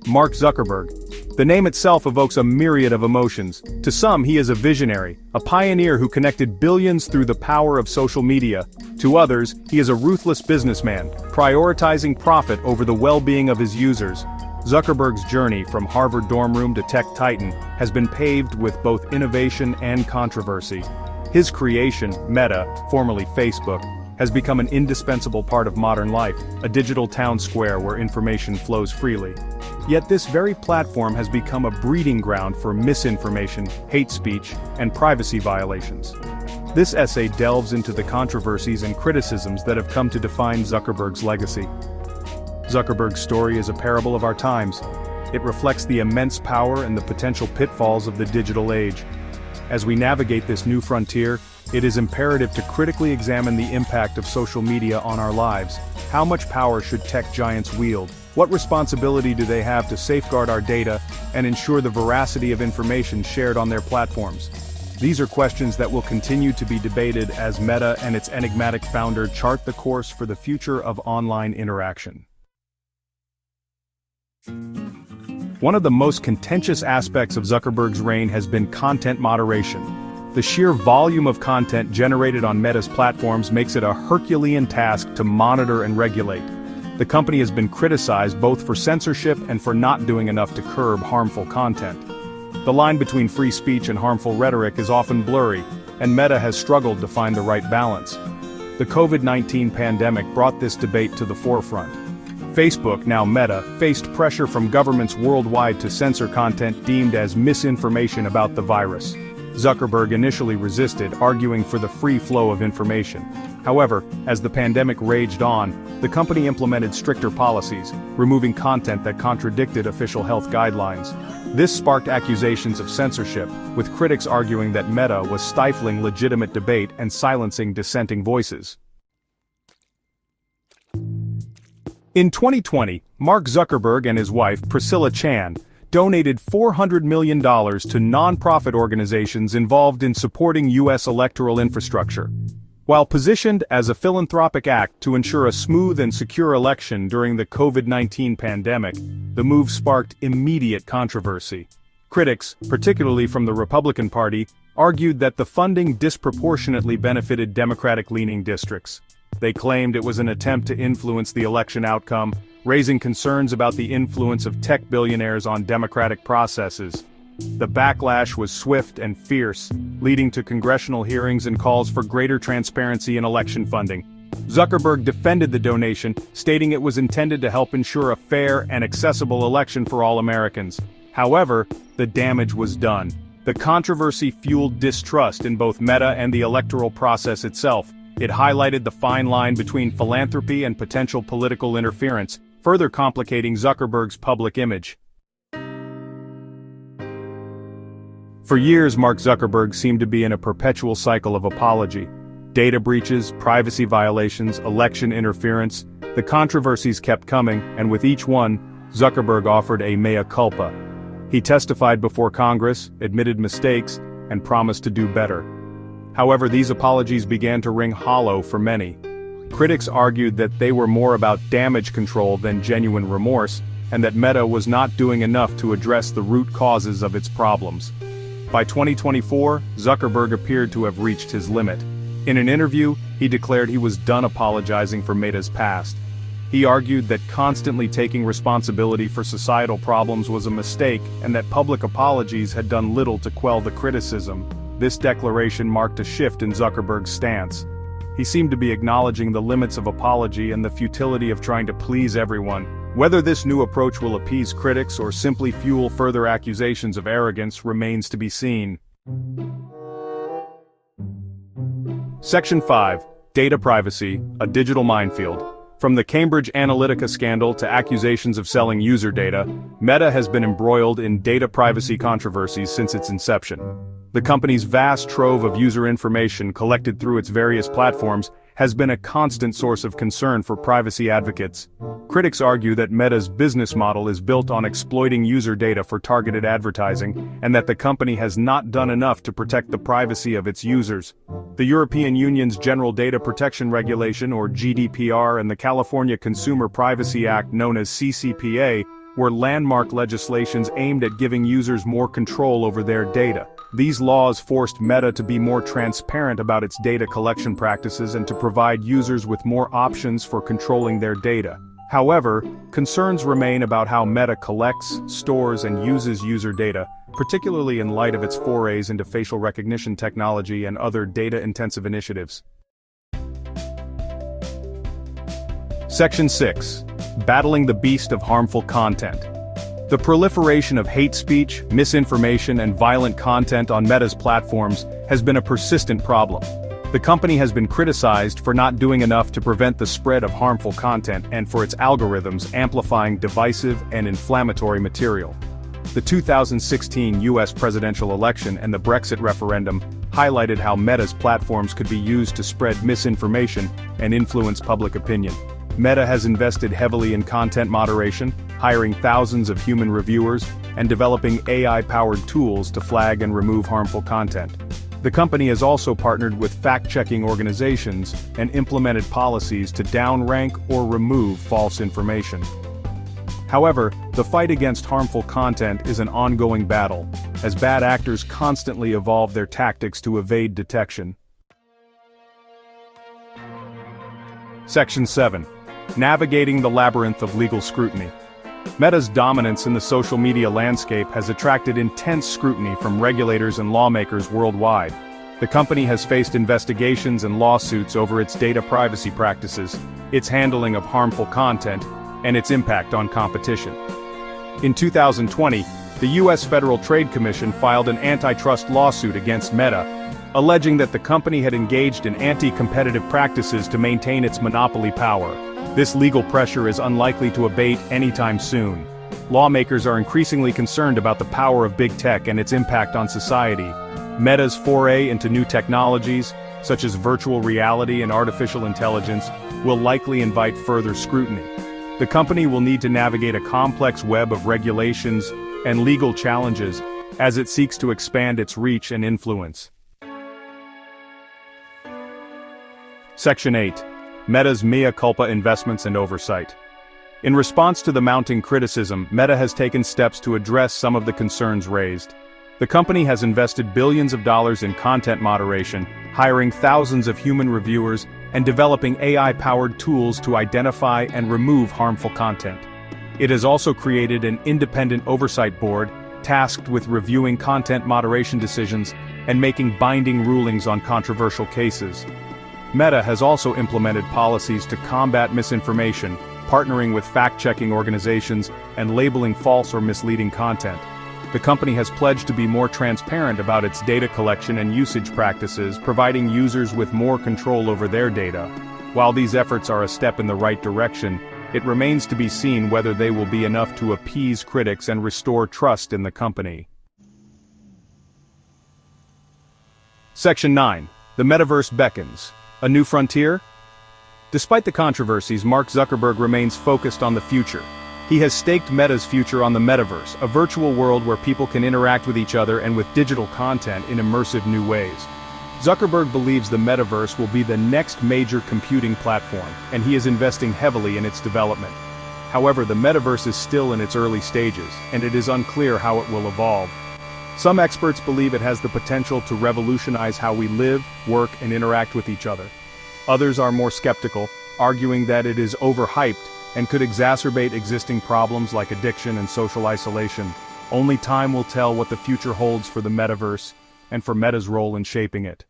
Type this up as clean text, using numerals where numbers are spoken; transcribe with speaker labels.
Speaker 1: Mark Zuckerberg. The name itself evokes a myriad of emotions. To some, he is a visionary, a pioneer who connected billions through the power of social media. To others, he is a ruthless businessman, prioritizing profit over the well-being of his users. Zuckerberg's journey from Harvard dorm room to tech titan has been paved with both innovation and controversy. His creation, Meta, formerly Facebook, has become an indispensable part of modern life, a digital town square where information flows freely. Yet this very platform has become a breeding ground for misinformation, hate speech, and privacy violations. This essay delves into the controversies and criticisms that have come to define Zuckerberg's legacy. Zuckerberg's story is a parable of our times. It reflects the immense power and the potential pitfalls of the digital age. As we navigate this new frontier, it is imperative to critically examine the impact of social media on our lives. How much power should tech giants wield? What responsibility do they have to safeguard our data and ensure the veracity of information shared on their platforms? These are questions that will continue to be debated as Meta and its enigmatic founder chart the course for the future of online interaction. One of the most contentious aspects of Zuckerberg's reign has been content moderation. The sheer volume of content generated on Meta's platforms makes it a Herculean task to monitor and regulate. The company has been criticized both for censorship and for not doing enough to curb harmful content. The line between free speech and harmful rhetoric is often blurry, and Meta has struggled to find the right balance. The COVID-19 pandemic brought this debate to the forefront. Facebook, now Meta, faced pressure from governments worldwide to censor content deemed as misinformation about the virus. Zuckerberg initially resisted, arguing for the free flow of information. However, as the pandemic raged on, the company implemented stricter policies, removing content that contradicted official health guidelines. This sparked accusations of censorship, with critics arguing that Meta was stifling legitimate debate and silencing dissenting voices. In 2020, Mark Zuckerberg and his wife, Priscilla Chan, donated $400 million to nonprofit organizations involved in supporting U.S. electoral infrastructure. While positioned as a philanthropic act to ensure a smooth and secure election during the COVID-19 pandemic, the move sparked immediate controversy. Critics, particularly from the Republican Party, argued that the funding disproportionately benefited Democratic-leaning districts. They claimed it was an attempt to influence the election outcome, raising concerns about the influence of tech billionaires on democratic processes. The backlash was swift and fierce, leading to congressional hearings and calls for greater transparency in election funding. Zuckerberg defended the donation, stating it was intended to help ensure a fair and accessible election for all Americans. However, the damage was done. The controversy fueled distrust in both Meta and the electoral process itself. It highlighted the fine line between philanthropy and potential political interference, further complicating Zuckerberg's public image. For years, Mark Zuckerberg seemed to be in a perpetual cycle of apology. Data breaches, privacy violations, election interference. The controversies kept coming, and with each one, Zuckerberg offered a mea culpa. He testified before Congress, admitted mistakes, and promised to do better. However, these apologies began to ring hollow for many. Critics argued that they were more about damage control than genuine remorse, and that Meta was not doing enough to address the root causes of its problems. By 2024, Zuckerberg appeared to have reached his limit. In an interview, he declared he was done apologizing for Meta's past. He argued that constantly taking responsibility for societal problems was a mistake, and that public apologies had done little to quell the criticism. This declaration marked a shift in Zuckerberg's stance. He seemed to be acknowledging the limits of apology and the futility of trying to please everyone. Whether this new approach will appease critics or simply fuel further accusations of arrogance remains to be seen. Section 5. Data Privacy, a Digital Minefield. From the Cambridge Analytica scandal to accusations of selling user data, Meta has been embroiled in data privacy controversies since its inception. The company's vast trove of user information collected through its various platforms has been a constant source of concern for privacy advocates. Critics argue that Meta's business model is built on exploiting user data for targeted advertising, and that the company has not done enough to protect the privacy of its users. The European Union's General Data Protection Regulation, or GDPR, and the California Consumer Privacy Act, known as CCPA, were landmark legislations aimed at giving users more control over their data. These laws forced Meta to be more transparent about its data collection practices and to provide users with more options for controlling their data. However, concerns remain about how Meta collects, stores, and uses user data, particularly in light of its forays into facial recognition technology and other data-intensive initiatives. Section 6. Battling the beast of harmful content. The proliferation of hate speech, misinformation, and violent content on Meta's platforms has been a persistent problem. The company has been criticized for not doing enough to prevent the spread of harmful content and for its algorithms amplifying divisive and inflammatory material. The 2016 US presidential election and the Brexit referendum highlighted how Meta's platforms could be used to spread misinformation and influence public opinion. Meta has invested heavily in content moderation, hiring thousands of human reviewers, and developing AI-powered tools to flag and remove harmful content. The company has also partnered with fact-checking organizations and implemented policies to downrank or remove false information. However, the fight against harmful content is an ongoing battle, as bad actors constantly evolve their tactics to evade detection. Section 7. Navigating the labyrinth of legal scrutiny. Meta's dominance in the social media landscape has attracted intense scrutiny from regulators and lawmakers worldwide. The company has faced investigations and lawsuits over its data privacy practices, its handling of harmful content, and its impact on competition. In 2020, the U.S. Federal Trade Commission filed an antitrust lawsuit against Meta, alleging that the company had engaged in anti-competitive practices to maintain its monopoly power. This legal pressure is unlikely to abate anytime soon. Lawmakers are increasingly concerned about the power of big tech and its impact on society. Meta's foray into new technologies, such as virtual reality and artificial intelligence, will likely invite further scrutiny. The company will need to navigate a complex web of regulations and legal challenges as it seeks to expand its reach and influence. Section 8. Meta's mea culpa investments and oversight. In response to the mounting criticism, Meta has taken steps to address some of the concerns raised. The company has invested billions of dollars in content moderation, hiring thousands of human reviewers, and developing AI-powered tools to identify and remove harmful content. It has also created an independent oversight board, tasked with reviewing content moderation decisions and making binding rulings on controversial cases. Meta has also implemented policies to combat misinformation, partnering with fact-checking organizations and labeling false or misleading content. The company has pledged to be more transparent about its data collection and usage practices, providing users with more control over their data. While these efforts are a step in the right direction, it remains to be seen whether they will be enough to appease critics and restore trust in the company. Section 9. The Metaverse beckons. A new frontier? Despite the controversies, Mark Zuckerberg remains focused on the future. He has staked Meta's future on the metaverse, a virtual world where people can interact with each other and with digital content in immersive new ways. Zuckerberg believes the metaverse will be the next major computing platform, and he is investing heavily in its development. However, the metaverse is still in its early stages, and it is unclear how it will evolve. Some experts believe it has the potential to revolutionize how we live, work, and interact with each other. Others are more skeptical, arguing that it is overhyped and could exacerbate existing problems like addiction and social isolation. Only time will tell what the future holds for the metaverse and for Meta's role in shaping it.